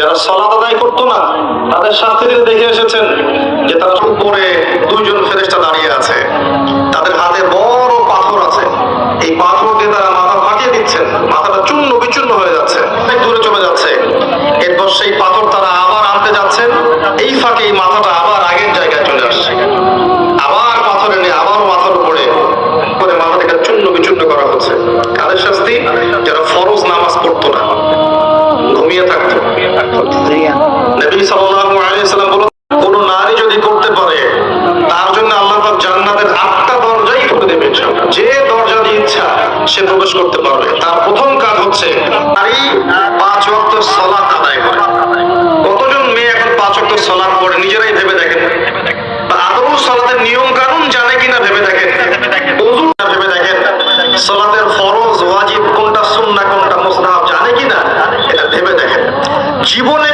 যারা সালাত আদায় করতো না তাদের সাথে দেখে এসেছেন যে তারা উপরে দুইজন ফেরেশতা দাঁড়িয়ে আছে, তাদের হাতে বড় পাথর আছে, এই পাথর দিয়ে তারা মাথা ফাটিয়ে দিচ্ছেন, মাথাটা চূর্ণ বিচূর্ণ হয়ে যাচ্ছে, অনেক দূরে চলে যাচ্ছে। এরপর সেই পাথর তারা আবার আনতে যাচ্ছেন, এই ফাঁকে এই মাথাটা আবার আগের জায়গায় চলে আসছে, আবার পাথর এনে আবার মাথার উপরে মাথাটাকে চূর্ণ বিচূর্ণ করা হচ্ছে। কাদের শাস্তি? যারা ফরজ নামাজ পড়তো না, ঘুমিয়ে থাকতো। নবী সাল্লাল্লাহু আলাইহি ওয়াসাল্লাম বলেন, কোন নারী যদি করতে পারে তার জন্য আল্লাহ পাক জান্নাতের 8টা দরজাই খুলে দেবেন, যে দরজা দিয়ে ইচ্ছা সে প্রবেশ করতে পারবে। তার প্রথম কাজ হচ্ছে নারী 5 ওয়াক্ত সালাত আদায় করে। কতজন মেয়ে এখন 5 ওয়াক্ত সালাত পড়ে নিজেরাই ভেবে দেখেন, বা আদৌ সালাতের নিয়ম কানুন জানে কিনা ভেবে দেখেন, ওযু ভেবে দেখেন, সালাতের ফরজ ওয়াজিব কোনটা, সুন্নাহ কোনটা, মুস্তাহাব জানে কিনা এটা ভেবে দেখেন। জীবনে